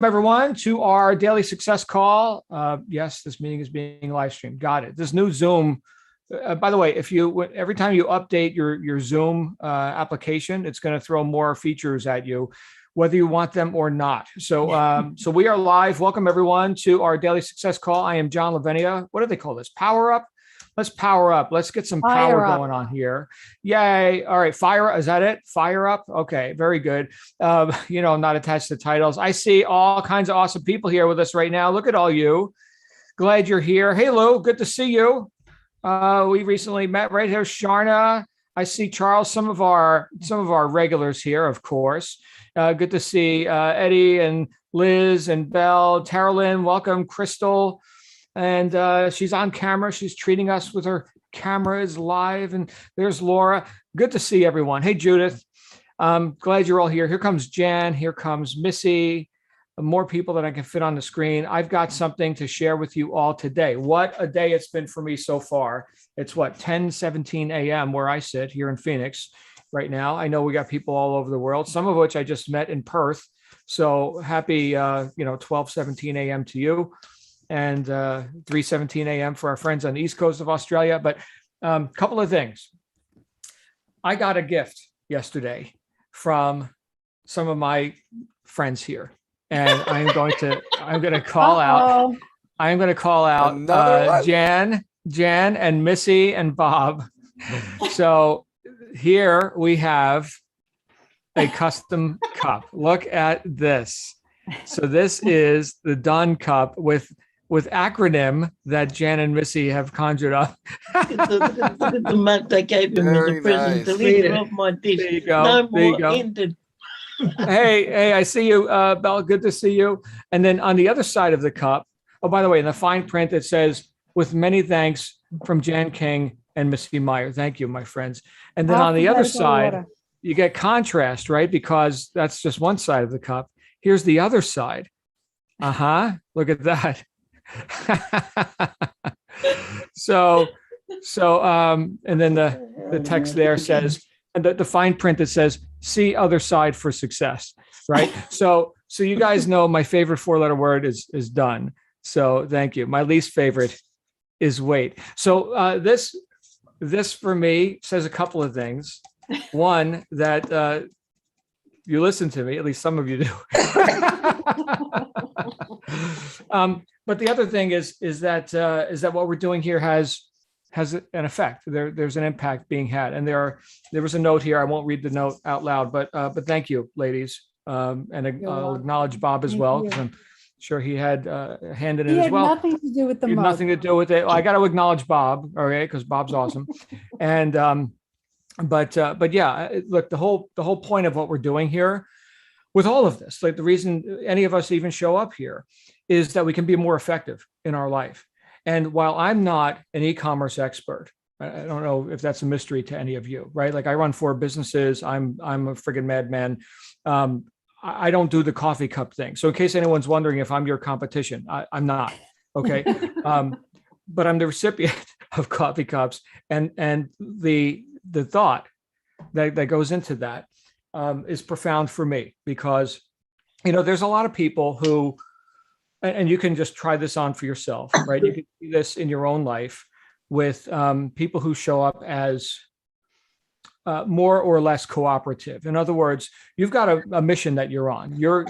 everyone, to our daily success call. Yes, this meeting is being live streamed. Got it. This new Zoom. By the way, if you every time you update your Zoom application, it's going to throw more features at you, whether you want them or not. So we are live. Welcome everyone to our daily success call. I am John Lavenia. What do they call this? Power up. Let's power up. Let's get some power going on here. Yay. All right. Fire. Is that it? Fire up. Okay. Very good. I'm not attached to titles. I see all kinds of awesome people here with us right now. Look at all you. Glad you're here. Hey, Lou. Good to see you. We recently met right here. Sharna. I see Charles, some of our regulars here, of course. Good to see Eddie and Liz and Belle. Tara Lynn, welcome. Crystal. And she's on camera. She's treating us with her cameras live. And there's Laura. Good to see everyone. Hey, Judith. Glad you're all here. Here comes Jan. Here comes Missy. More people than I can fit on the screen. I've got something to share with you all today. What a day it's been for me so far. It's 10:17 a.m. where I sit here in Phoenix right now. I know we got people all over the world, some of which I just met in Perth. So happy, 12:17 a.m. to you. And 3:17 a.m. for our friends on the East Coast of Australia. But a couple of things. I got a gift yesterday from some of my friends here, and I'm going to call out Jan and Missy and Bob. So here we have a custom cup. Look at this. So this is the Dunn cup with acronym that Jan and Missy have conjured up. Look at the mug they gave him as a present. The leader of my dish. There you go. No more ended. Hey, I see you, Belle. Good to see you. And then on the other side of the cup, oh, by the way, in the fine print, it says, with many thanks from Jan King and Missy Meyer. Thank you, my friends. And then on the other side, you get contrast, right? Because that's just one side of the cup. Here's the other side. Look at that. So and then the text there says, and the fine print that says, see other side for success, right? So you guys know my favorite 4-letter word is done. So thank you. My least favorite is wait. So this for me says a couple of things. One, that you listen to me, at least some of you do. But the other thing is that what we're doing here has an effect. There's an impact being had, and there was a note here. I won't read the note out loud, but thank you, ladies, and I'll acknowledge Bob as well, because I'm sure he had a hand in it as well. Nothing to do with the mug. Nothing to do with it. Well, I got to acknowledge Bob, okay, because Bob's awesome, and but yeah, look, the whole point of what we're doing here with all of this, like the reason any of us even show up here, is that we can be more effective in our life. And while I'm not an e-commerce expert, I don't know if that's a mystery to any of you, right? Like I run 4 businesses. I'm a friggin' madman. I don't do the coffee cup thing. So in case anyone's wondering if I'm your competition, I'm not. Okay. But I'm the recipient of coffee cups, and the thought that goes into that is profound for me, because there's a lot of people who, and you can just try this on for yourself, right? You can see this in your own life with people who show up as more or less cooperative. In other words, you've got a mission that you're on. You're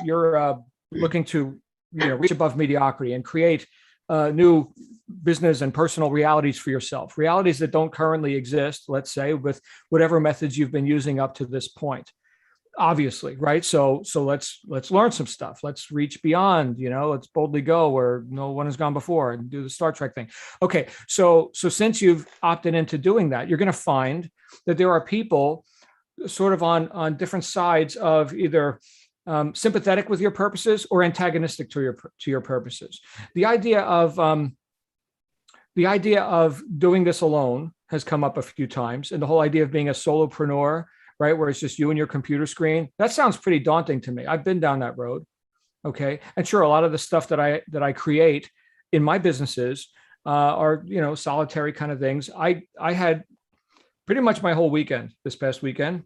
looking to reach above mediocrity and create new business and personal realities for yourself, realities that don't currently exist, let's say, with whatever methods you've been using up to this point. Obviously, right? So let's learn some stuff. Let's reach beyond, let's boldly go where no one has gone before and do the Star Trek thing. Okay. So since you've opted into doing that, you're going to find that there are people sort of on different sides of either sympathetic with your purposes or antagonistic to your purposes. The idea of doing this alone has come up a few times, and the whole idea of being a solopreneur, right, where it's just you and your computer screen. That sounds pretty daunting to me. I've been down that road. Okay. And sure, a lot of the stuff that I create in my businesses are, solitary kind of things. I had pretty much my whole weekend, this past weekend,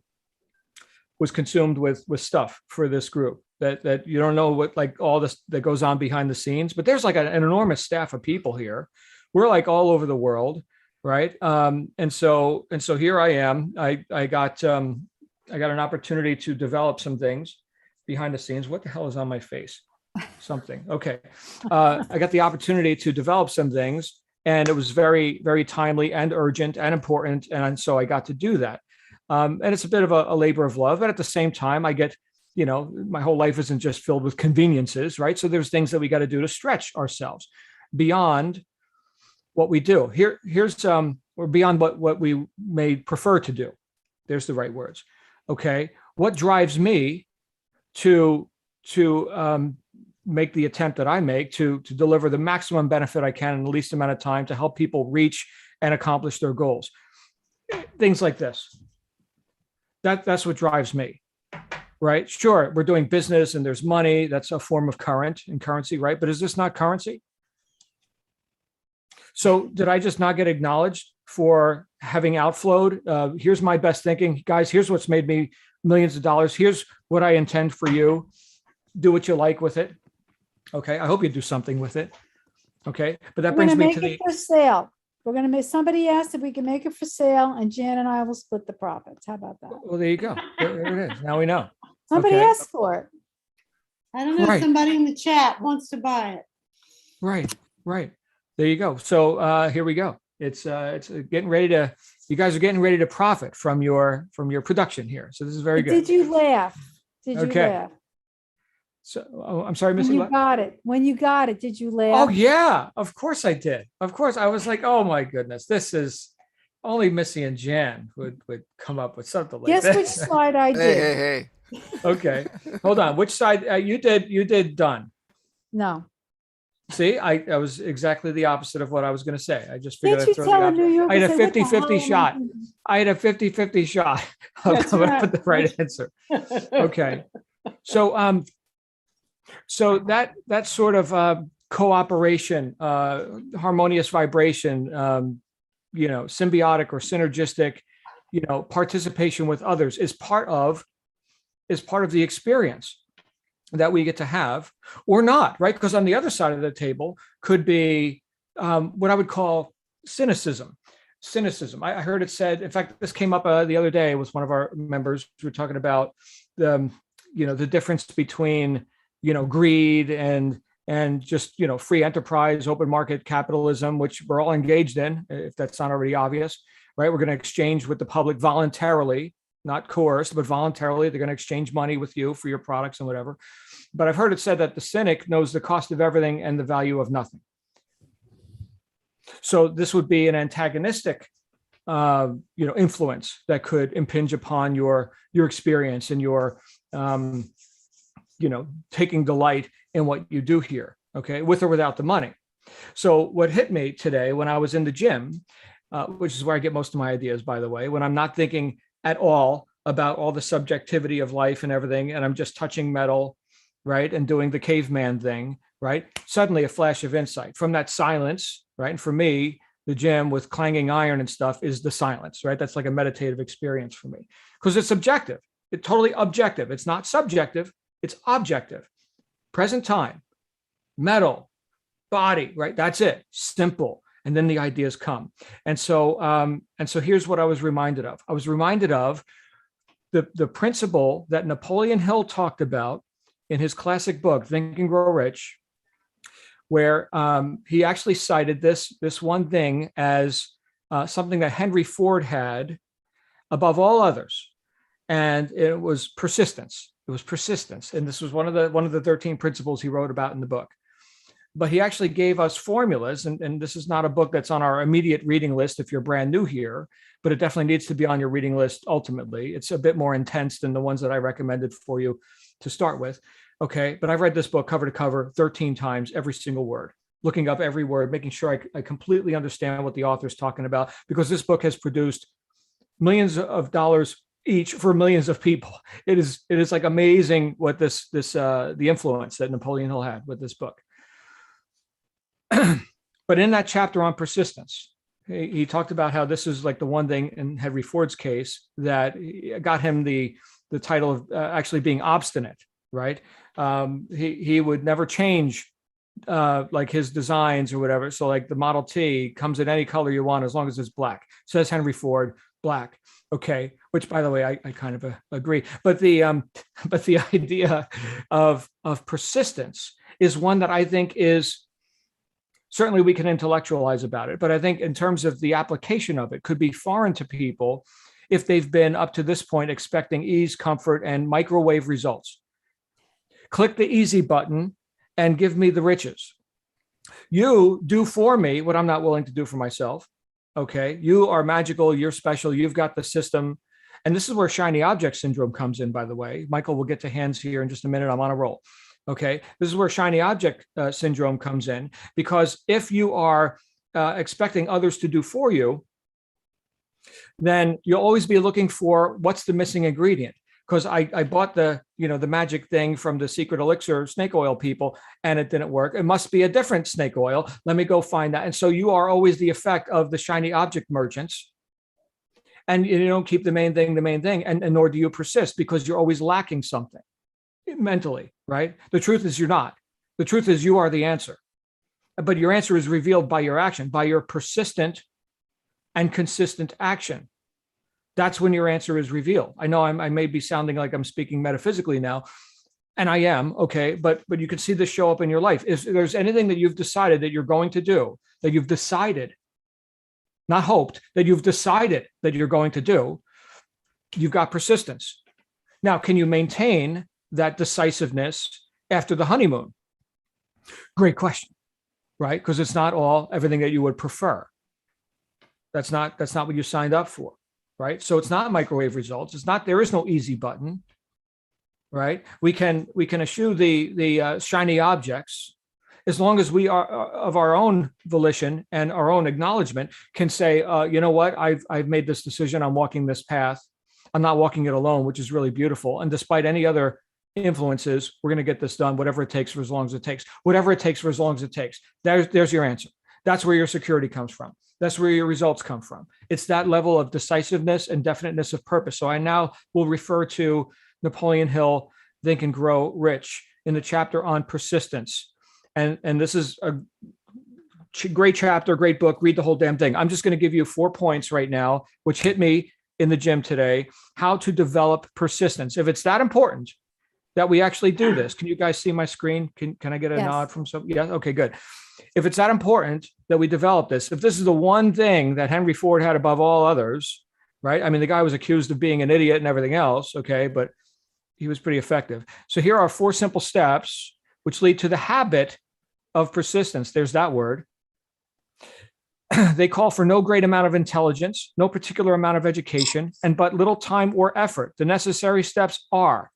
was consumed with stuff for this group. that you don't know what, like, all this that goes on behind the scenes, but there's like an enormous staff of people here. We're like all over the world. Right. And so here I am. I got an opportunity to develop some things behind the scenes. What the hell is on my face? Something. Okay. I got the opportunity to develop some things, and it was very, very timely and urgent and important. And so I got to do that. And it's a bit of a labor of love, but at the same time, I get, my whole life isn't just filled with conveniences, right? So there's things that we got to do to stretch ourselves beyond what we do. Here's or beyond what we may prefer to do. There's the right words. Okay. What drives me to make the attempt that I make to deliver the maximum benefit I can in the least amount of time to help people reach and accomplish their goals? Things like this. That's what drives me. Right? Sure, we're doing business and there's money. That's a form of currency, right? But is this not currency? So did I just not get acknowledged for having outflowed? Here's my best thinking. Guys, here's what's made me millions of dollars. Here's what I intend for you. Do what you like with it. Okay. I hope you do something with it. Okay. But that brings me to the for sale. We're going to make, somebody asked if we can make it for sale, and Jan and I will split the profits. How about that? Well, there you go. There it is. Now we know. Somebody Okay. asked for it. I don't know, Right. somebody in the chat wants to buy it. Right. There you go. So here we go. It's getting ready to, you guys are getting ready to profit from your production here. So this is very But good. Did you laugh? Did you Okay. laugh? So I'm sorry, When Missy. you got it, did you Oh laugh? yeah, of course I did. Of course, I was like, oh my goodness, this is only Missy and Jan would come up with something like Guess this. which slide I Hey, did? hey, Okay, hold on. Which side you did done? No. See, I was exactly the opposite of what I was going to say. I just figured Did I'd you throw tell the a opposite. New Yorker? I had a say, "What the 50-50 hell am I shot. doing?" I had a 50-50 shot of That's coming up right. with the right answer. Okay, so that sort of cooperation, harmonious vibration, symbiotic or synergistic, participation with others is part of the experience that we get to have, or not, right? Because on the other side of the table could be what I would call cynicism. I heard it said, in fact, this came up the other day with one of our members. We were talking about the difference between, greed and just, free enterprise, open market capitalism, which we're all engaged in, if that's not already obvious, right? We're going to exchange with the public voluntarily, not coerced, but voluntarily. They're going to exchange money with you for your products and whatever. But I've heard it said that the cynic knows the cost of everything and the value of nothing. So this would be an antagonistic, influence that could impinge upon your experience and your, taking delight in what you do here. Okay, with or without the money. So what hit me today when I was in the gym, which is where I get most of my ideas, by the way, when I'm not thinking at all about all the subjectivity of life and everything, and I'm just touching metal, right, and doing the caveman thing, right? Suddenly a flash of insight from that silence, right? And for me, the gym with clanging iron and stuff is the silence, right? That's like a meditative experience for me because it's objective. It's totally objective. It's not subjective. It's objective. Present time, metal, body, right? That's it. Simple. And then the ideas come. And so here's what I was reminded of. I was reminded of the principle that Napoleon Hill talked about in his classic book, Think and Grow Rich, where he actually cited this one thing as something that Henry Ford had above all others. And it was persistence. And this was one of the 13 principles he wrote about in the book. But he actually gave us formulas, and this is not a book that's on our immediate reading list if you're brand new here, but it definitely needs to be on your reading list ultimately. It's a bit more intense than the ones that I recommended for you to start with. Okay, but I've read this book cover to cover 13 times, every single word, looking up every word, making sure I completely understand what the author's talking about, because this book has produced millions of dollars each for millions of people. It is like amazing what the influence that Napoleon Hill had with this book. But in that chapter on persistence, he talked about how this is like the one thing in Henry Ford's case that got him the title of actually being obstinate. right? He would never change like his designs or whatever. So like the Model T comes in any color you want as long as it's black. Says Henry Ford, black. Okay, which by the way, I kind of agree. But the idea of persistence is one that I think is, certainly we can intellectualize about it, but I think in terms of the application of it could be foreign to people if they've been up to this point expecting ease, comfort, and microwave results. Click the easy button and give me the riches. You do for me what I'm not willing to do for myself. Okay. You are magical. You're special. You've got the system. And this is where shiny object syndrome comes in, by the way. Michael will get to hands here in just a minute. I'm on a roll. Okay. This is where shiny object syndrome comes in, because if you are expecting others to do for you, then you'll always be looking for what's the missing ingredient. Because I bought the magic thing from the Secret Elixir snake oil people and it didn't work. It must be a different snake oil. Let me go find that. And so you are always the effect of the shiny object merchants. And you don't keep the main thing, and nor do you persist, because you're always lacking something mentally, right? The truth is you're not. The truth is you are the answer. But your answer is revealed by your action, by your persistent and consistent action. That's when your answer is revealed. I know I may be sounding like I'm speaking metaphysically now, and I am, okay, but you can see this show up in your life. If there's anything that you've decided that you're going to do, that you've decided, not hoped, that you've decided that you're going to do, you've got persistence. Now, can you maintain that decisiveness after the honeymoon? Great question, right? Because it's not everything that you would prefer. That's not what you signed up for. Right. So it's not microwave results. There is no easy button. Right. We can eschew the shiny objects as long as we are of our own volition and our own acknowledgement can say, you know what, I've made this decision. I'm walking this path. I'm not walking it alone, which is really beautiful. And despite any other influences, we're going to get this done, whatever it takes for as long as it takes, whatever it takes for as long as it takes. There's your answer. That's where your security comes from. That's where your results come from. It's that level of decisiveness and definiteness of purpose. So I now will refer to Napoleon Hill, Think and Grow Rich, in the chapter on persistence. And this is a great chapter, great book. Read the whole damn thing. I'm just going to give you 4 points right now, which hit me in the gym today, how to develop persistence. If it's that important that we actually do this, can you guys see my screen? Can I get a nod from some? Yeah. Okay, good. If it's that important that we develop this, if this is the one thing that Henry Ford had above all others, right? I mean, the guy was accused of being an idiot and everything else, okay, but he was pretty effective. So here are 4 simple steps which lead to the habit of persistence. There's that word. They call for no great amount of intelligence, no particular amount of education, and but little time or effort. The necessary steps are,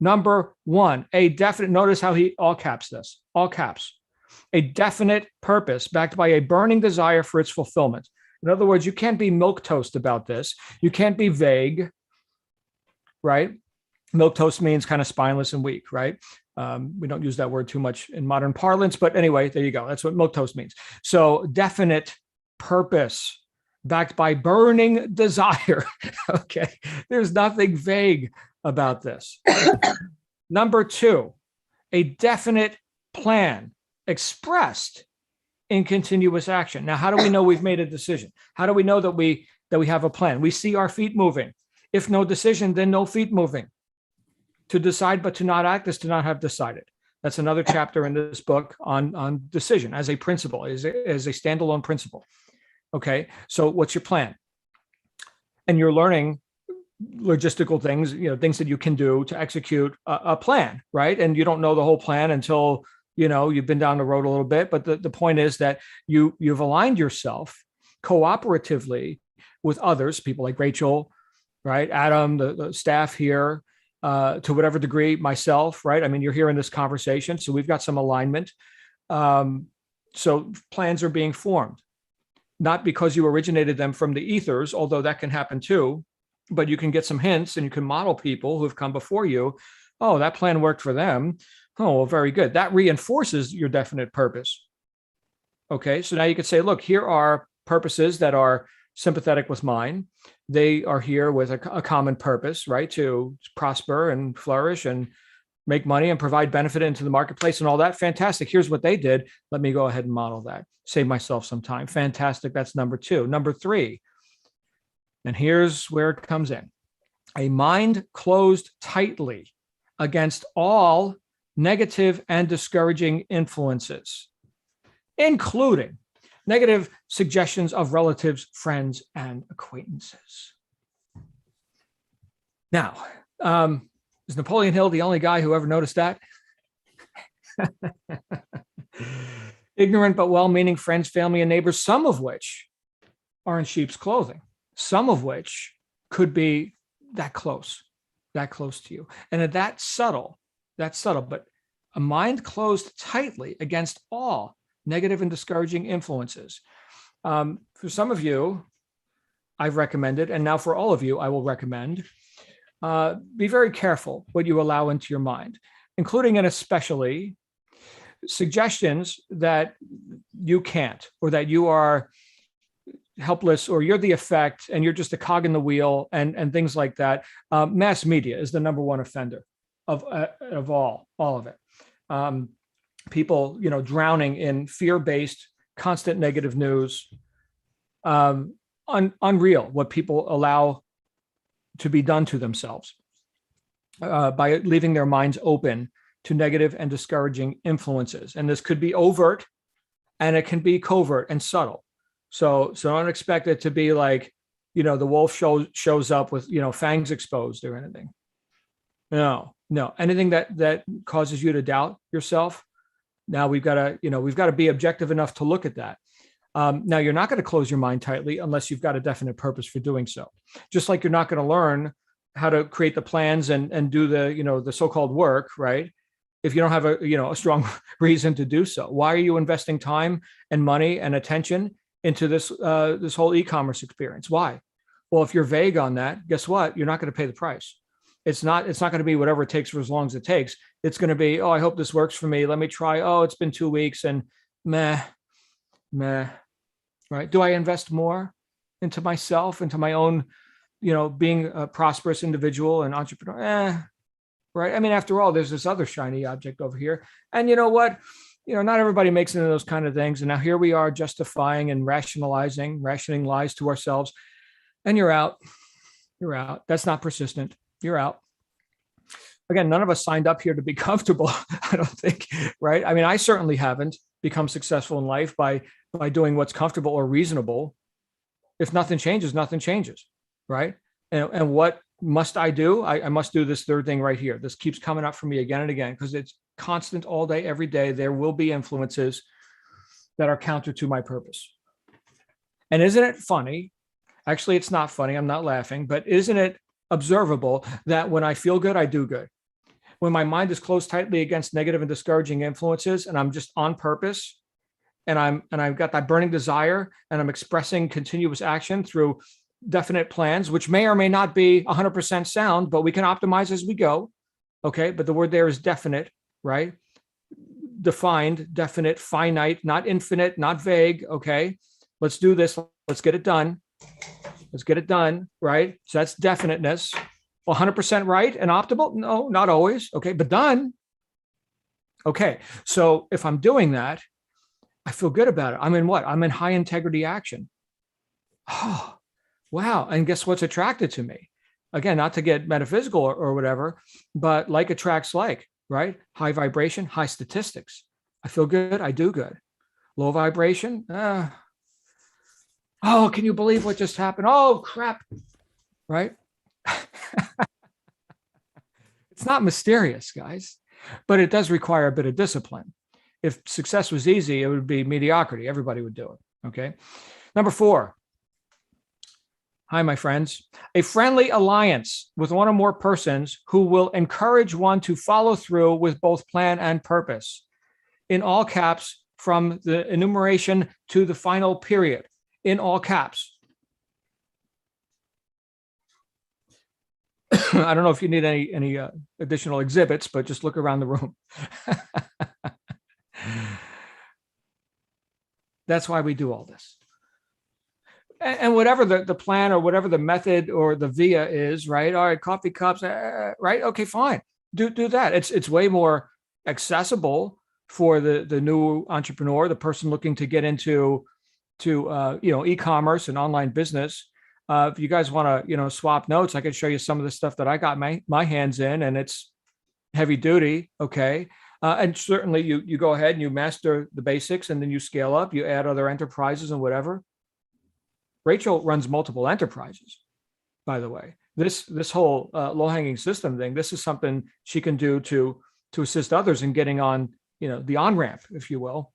number 1, a definite, notice how he all caps this, all caps. A definite purpose backed by a burning desire for its fulfillment. In other words, you can't be milquetoast about this. You can't be vague, right? Milquetoast means kind of spineless and weak, right? We don't use that word too much in modern parlance, but anyway, there you go. That's what milquetoast means. So definite purpose backed by burning desire. Okay. There's nothing vague about this. Number 2, a definite plan expressed in continuous action. Now, how do we know we've made a decision? How do we know that we have a plan? We see our feet moving. If no decision, then no feet moving. To decide but to not act is to not have decided. That's another chapter in this book on decision as a principle, as a standalone principle. Okay, so what's your plan? And you're learning logistical things, things that you can do to execute a plan, right? And you don't know the whole plan until you've been down the road a little bit, but the point is that you've aligned yourself cooperatively with others, people like Rachel, right? Adam, the staff here, to whatever degree, myself, right? I mean, you're here in this conversation, so we've got some alignment. So plans are being formed, not because you originated them from the ethers, although that can happen too, but you can get some hints and you can model people who have come before you. Oh, that plan worked for them. Oh, well, very good. That reinforces your definite purpose. Okay, so now you could say, look, here are purposes that are sympathetic with mine. They are here with a common purpose, right? To prosper and flourish and make money and provide benefit into the marketplace and all that. Fantastic. Here's what they did. Let me go ahead and model that. Save myself some time. Fantastic. That's number 2. Number 3, and here's where it comes in. A mind closed tightly against all negative and discouraging influences, including negative suggestions of relatives, friends, and acquaintances. Now, is Napoleon Hill the only guy who ever noticed that? Ignorant but well-meaning friends, family, and neighbors, some of which are in sheep's clothing, some of which could be that close to you. And that's subtle, but a mind closed tightly against all negative and discouraging influences. For some of you, I've recommended, and now for all of you, I will recommend, be very careful what you allow into your mind, including and especially suggestions that you can't, or that you are helpless, or you're the effect and you're just a cog in the wheel, and things like that. Mass media is the number one offender of all of it. People, drowning in fear-based, constant negative news. Unreal what people allow to be done to themselves by leaving their minds open to negative and discouraging influences. And this could be overt, and it can be covert and subtle. So don't expect it to be like, the wolf shows up with, fangs exposed or anything. No, anything that causes you to doubt yourself. Now we've got to be objective enough to look at that. Now you're not going to close your mind tightly unless you've got a definite purpose for doing so. Just like you're not going to learn how to create the plans and do the so-called work, right? If you don't have a strong reason to do so. Why are you investing time and money and attention into this whole e-commerce experience? Why? Well, if you're vague on that, guess what? You're not going to pay the price. It's not going to be whatever it takes for as long as it takes. It's going to be, I hope this works for me. Let me try. Oh, it's been 2 weeks and meh, right? Do I invest more into myself, into my own, being a prosperous individual and entrepreneur? Right. I mean, after all, there's this other shiny object over here. And you know what? Not everybody makes it into those kind of things. And now here we are justifying and rationing lies to ourselves. And you're out. That's not persistent. You're out. Again, none of us signed up here to be comfortable, I don't think, right? I mean, I certainly haven't become successful in life by doing what's comfortable or reasonable. If nothing changes, right? And what must I do? I must do this third thing right here. This keeps coming up for me again and again because it's constant all day, every day. There will be influences that are counter to my purpose. And isn't it funny? Actually, it's not funny. I'm not laughing, but isn't it observable that when I feel good, I do good? When my mind is closed tightly against negative and discouraging influences, and I'm just on purpose, and I've got that burning desire, and I'm expressing continuous action through definite plans, which may or may not be 100% sound, but we can optimize as we go. Okay. But the word there is definite, right? Defined, definite, finite, not infinite, not vague. Okay. Let's do this. Let's get it done. Right? So that's definiteness. 100% right and optimal? No, not always. Okay. But done. Okay. So if I'm doing that, I feel good about it. I'm in what? I'm in high integrity action. Oh, wow. And guess what's attracted to me? Again, not to get metaphysical or whatever, but like attracts like, right? High vibration, high statistics. I feel good. I do good. Low vibration. Oh, can you believe what just happened? Oh, crap. Right? It's not mysterious, guys, but it does require a bit of discipline. If success was easy, it would be mediocrity. Everybody would do it. Okay. Number 4. Hi, my friends. A friendly alliance with one or more persons who will encourage one to follow through with both plan and purpose. In all caps, from the enumeration to the final period. In all caps. I don't know if you need any additional exhibits, but just look around the room. That's why we do all this. And whatever the plan or whatever the method or the via is, right? All right, coffee cups, right? Okay, fine. do that. It's way more accessible for the new entrepreneur, the person looking to get into e-commerce and online business. If you guys want to swap notes, I can show you some of the stuff that I got my hands in, and it's heavy duty. Okay. And certainly you go ahead and you master the basics, and then you scale up, you add other enterprises and whatever. Rachel runs multiple enterprises, by the way. This whole low-hanging system thing, this is something she can do to assist others in getting on, the on-ramp, if you will,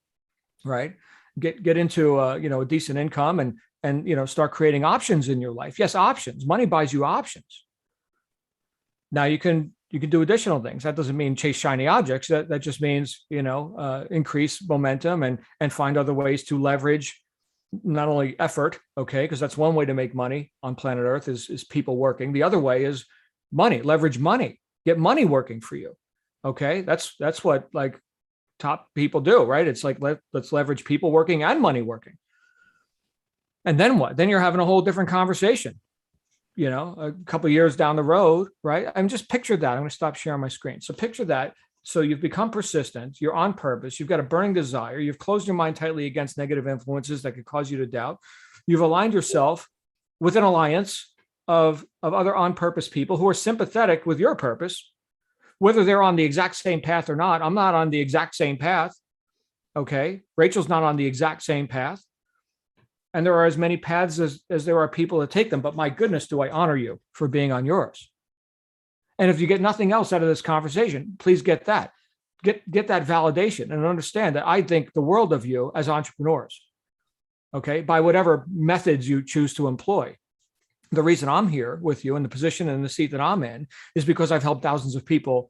right? Get into a decent income and start creating options in your life. Yes, options. Money buys you options. Now you can do additional things. That doesn't mean chase shiny objects. That just means, increase momentum and find other ways to leverage not only effort, okay, because that's one way to make money on planet Earth is people working. The other way is money, leverage money, get money working for you. Okay. That's what like top people do, right? It's like, let's leverage people working and money working. And then what? Then you're having a whole different conversation, a couple of years down the road, right? I'm just picture that. I'm going to stop sharing my screen. So picture that. So you've become persistent, you're on purpose, you've got a burning desire, you've closed your mind tightly against negative influences that could cause you to doubt. You've aligned yourself with an alliance of other on purpose people who are sympathetic with your purpose, whether they're on the exact same path or not. I'm not on the exact same path. Okay. Rachel's not on the exact same path. And there are as many paths as there are people that take them. But my goodness, do I honor you for being on yours. And if you get nothing else out of this conversation, please get that. Get that validation and understand that I think the world of you as entrepreneurs, okay, by whatever methods you choose to employ. The reason I'm here with you in the position and the seat that I'm in is because I've helped thousands of people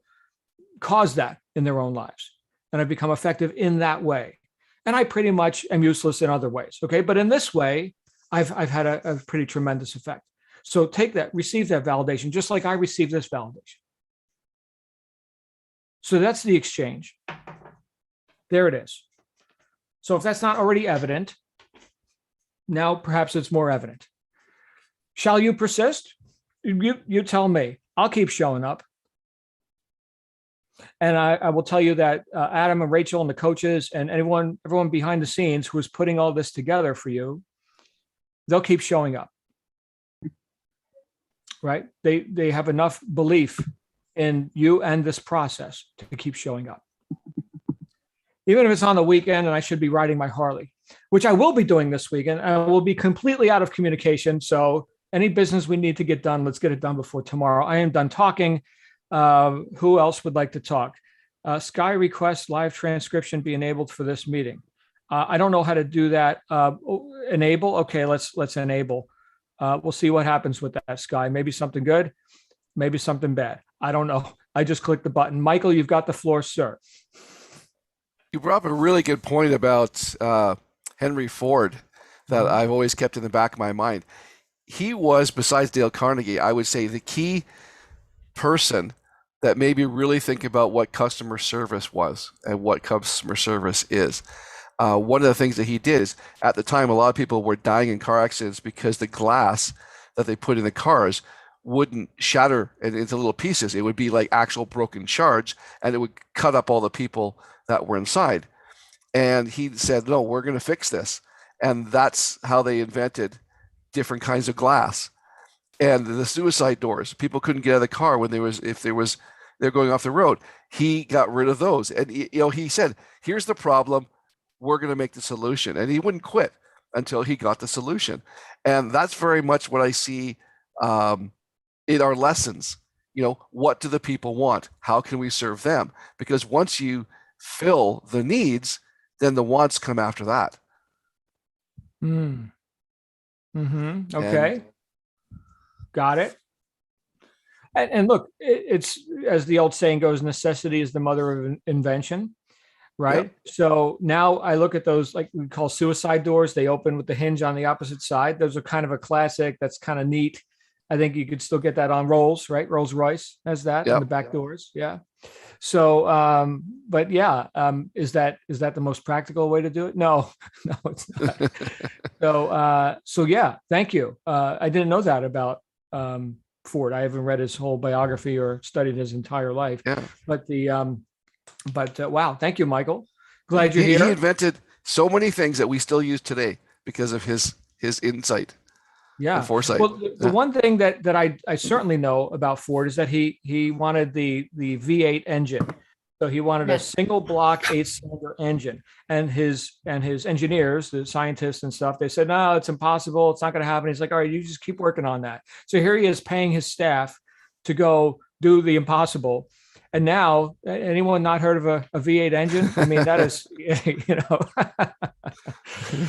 cause that in their own lives. And I've become effective in that way. And I pretty much am useless in other ways, okay? But in this way, I've had a pretty tremendous effect. So take that, receive that validation, just like I received this validation. So that's the exchange. There it is. So if that's not already evident, now perhaps it's more evident. Shall you persist? You tell me. I'll keep showing up. And I will tell you that Adam and Rachel and the coaches and everyone behind the scenes who is putting all this together for you, they'll keep showing up. Right? They have enough belief in you and this process to keep showing up. Even if it's on the weekend and I should be riding my Harley, which I will be doing this weekend. I will be completely out of communication. So any business we need to get done, let's get it done before tomorrow. I am done talking. Who else would like to talk? Sky requests live transcription be enabled for this meeting. I don't know how to do that. Enable. Okay, let's enable. We'll see what happens with that, Sky. Maybe something good, maybe something bad. I don't know. I just clicked the button. Michael, you've got the floor, sir. You brought up a really good point about Henry Ford that I've always kept in the back of my mind. He was, besides Dale Carnegie, I would say the key person that made me really think about what customer service was and what customer service is. One of the things that he did is, at the time, a lot of people were dying in car accidents because the glass that they put in the cars wouldn't shatter into little pieces. It would be like actual broken shards, and it would cut up all the people that were inside. And he said, no, we're going to fix this. And that's how they invented different kinds of glass. And the suicide doors, people couldn't get out of the car when they're going off the road. He got rid of those. And he said, here's the problem. We're going to make the solution. And he wouldn't quit until he got the solution. And that's very much what I see in our lessons. What do the people want? How can we serve them? Because once you fill the needs, then the wants come after that. Okay. Got it. And look, it's, as the old saying goes, necessity is the mother of invention, right? Yep. So now I look at those, like we call suicide doors. They open with the hinge on the opposite side. Those are kind of a classic. That's kind of neat. I think you could still get that on Rolls, right? Rolls Royce has that in the back doors. Yeah. So, but yeah, is that the most practical way to do it? No, it's not. So yeah, thank you. I didn't know that about Ford. I haven't read his whole biography or studied his entire life, Yeah. but wow, thank you, Michael. Glad you're He here. invented so many things that we still use today because of his insight Yeah. and foresight. Well, the one thing that I certainly know about Ford is that he wanted the V8 engine. So he wanted a Yes. single block 8-cylinder engine, and his engineers, the scientists and stuff, they said, no, it's impossible. It's not going to happen. He's like, all right, you just keep working on that. So here he is paying his staff to go do the impossible. And now, anyone not heard of a V8 engine? I mean, that is,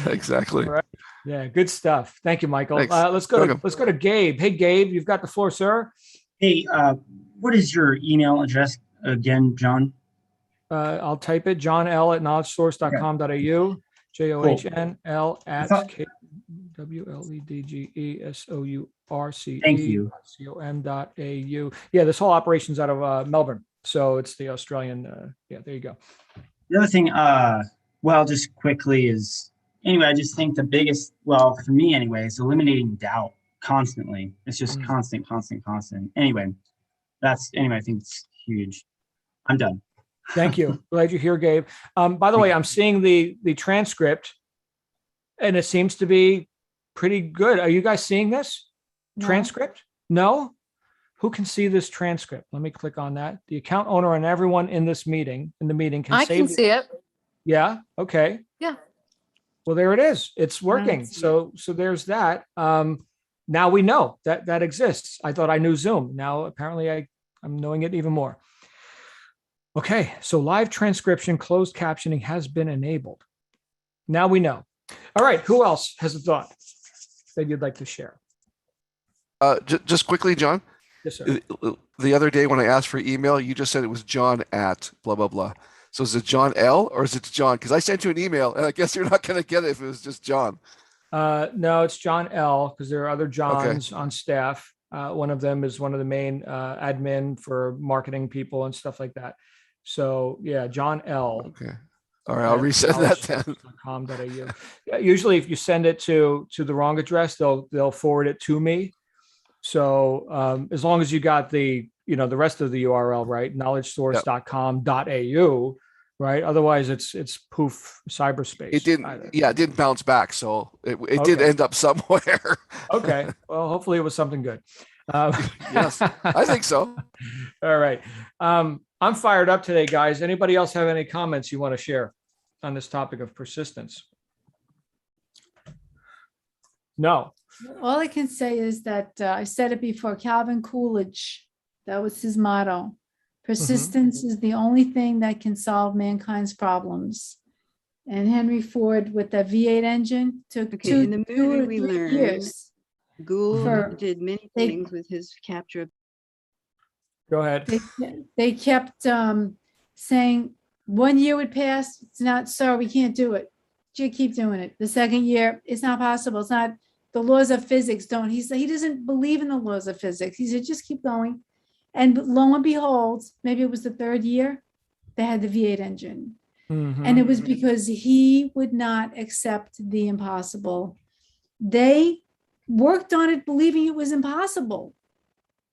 Exactly. All right. Yeah, good stuff. Thank you, Michael. Thanks. Let's go Welcome. to Gabe. Hey, Gabe, you've got the floor, sir. Hey, what is your email address again, John? I'll type it, John L at knowledgesource.com.au, JOHNL at thought- WLEDGESOURCE. Thank you. .com.au. Yeah, this whole operation's out of Melbourne. So it's the Australian, there you go. The other thing, well, just quickly is, anyway, I just think the biggest, well, for me anyway, is eliminating doubt constantly. It's just constant. Anyway, I think it's huge. I'm done. Thank you. Glad you're here, Gabe. By the way, I'm seeing the transcript and it seems to be pretty good. Are you guys seeing this transcript? No? Who can see this transcript? Let me click on that. The account owner and everyone in the meeting can I save can see it. Yeah. Okay. Yeah. Well, there it is. It's working. see So there's that. Now we know that exists. I thought I knew Zoom. Now apparently I'm knowing it even more. Okay. So live transcription, closed captioning has been enabled. Now we know. All right. Who else has a thought that you'd like to share? Just quickly, John. Yes, sir. The other day when I asked for email, you just said it was John at blah, blah, blah. So is it John L or is it John? Because I sent you an email and I guess you're not going to get it if it was just John. No, it's John L because there are other Johns on staff. One of them is one of the main admin for marketing people and stuff like that. So yeah, John L. Okay. All right. I'll resend that then. .com.au. Yeah, usually if you send it to the wrong address, they'll forward it to me. So as long as you got the rest of the URL right, knowledgesource.com.au, right? Otherwise it's poof cyberspace. It didn't bounce back. So it did end up somewhere. Okay. Well, hopefully it was something good. Yes, I think so. All right. I'm fired up today, guys. Anybody else have any comments you want to share on this topic of persistence? No. All I can say is that I said it before, Calvin Coolidge, that was his motto. Persistence is the only thing that can solve mankind's problems. And Henry Ford with that V8 engine took Okay, in the two movie or we 3 learned years. Gould did many they- things with his capture of Go ahead. They kept saying 1 year would pass. It's not, sorry, we can't do it. You keep doing it. The second year, it's not possible. It's not, the laws of physics don't. He said he doesn't believe in the laws of physics. He said, just keep going. And lo and behold, maybe it was the 3rd year, they had the V8 engine. And it was because he would not accept the impossible. They worked on it believing it was impossible.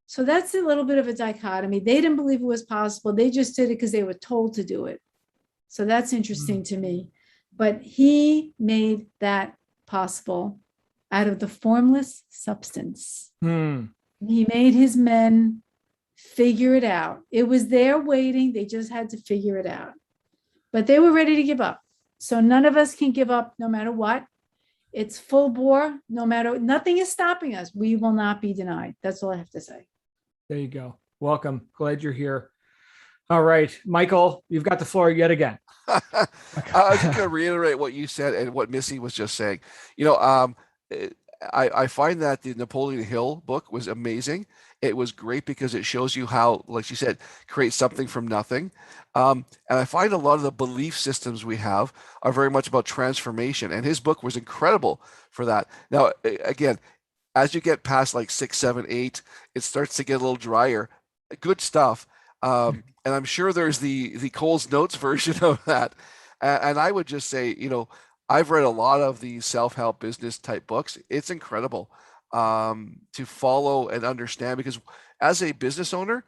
So that's a little bit of a dichotomy. They didn't believe it was possible. They just did it because they were told to do it. So that's interesting to me. But he made that possible out of the formless substance. He made his men figure it out. It was there waiting. They just had to figure it out. But they were ready to give up. So none of us can give up no matter what. It's full bore, nothing is stopping us. We will not be denied. That's all I have to say. There you go. Welcome. Glad you're here. All right, Michael, you've got the floor yet again. I was just going to reiterate what you said and what Missy was just saying. I find that the Napoleon Hill book was amazing. It was great because it shows you how, like she said, create something from nothing. And I find a lot of the belief systems we have are very much about transformation. And his book was incredible for that. Now, again, as you get past like 6, 7, 8, it starts to get a little drier. Good stuff. And I'm sure there's the Cole's Notes version of that. And I would just say, I've read a lot of these self-help business type books. It's incredible. to follow and understand, because as a business owner,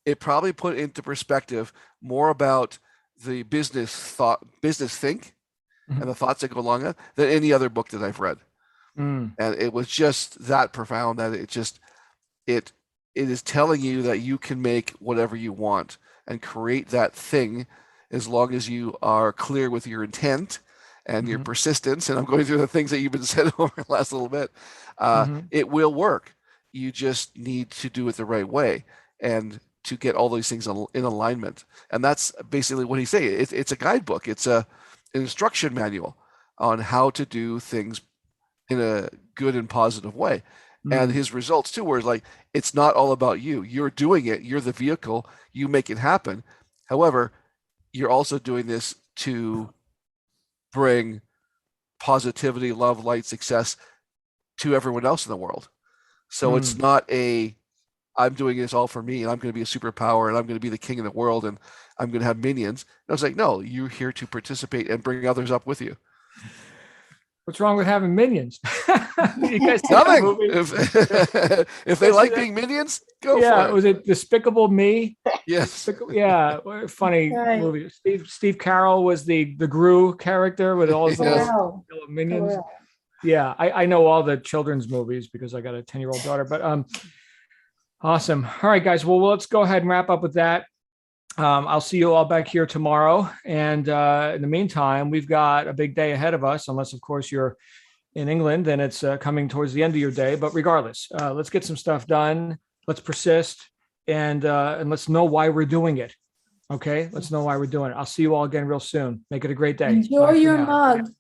it probably put into perspective more about the business think Mhm. and the thoughts that go along with it than any other book that I've read. Mm. And it was just that profound that it is telling you that you can make whatever you want and create that thing as long as you are clear with your intent and your Mhm. persistence. And I'm going through the things that you've been said over the last little bit. Mhm. It will work. You just need to do it the right way and to get all these things in alignment. And that's basically what he's saying. It's a guidebook. It's an instruction manual on how to do things in a good and positive way. And Mm. his results too, where it's like, it's not all about you. You're doing it. You're the vehicle. You make it happen. However, you're also doing this to bring positivity, love, light, success to everyone else in the world. So it's Mm. not I'm doing this all for me and I'm going to be a superpower and I'm going to be the king of the world and I'm going to have minions. And I was like, no, you're here to participate and bring others up with you. What's wrong with having minions? You guys see that Nothing. movie? If they like being minions, go Yeah, for it. was it Despicable Me? Yes. Yeah, what a funny Right. movie. Steve Carroll was the Gru character with all his Yes. little minions. Yeah, I know all the children's movies because I got a 10-year-old daughter. But awesome. All right, guys. Well, let's go ahead and wrap up with that. I'll see you all back here tomorrow. And in the meantime, we've got a big day ahead of us, unless, of course, you're in England, then it's coming towards the end of your day. But regardless, let's get some stuff done. Let's persist and let's know why we're doing it. Okay, let's know why we're doing it. I'll see you all again real soon. Make it a great day. Enjoy Bye for your now. mug.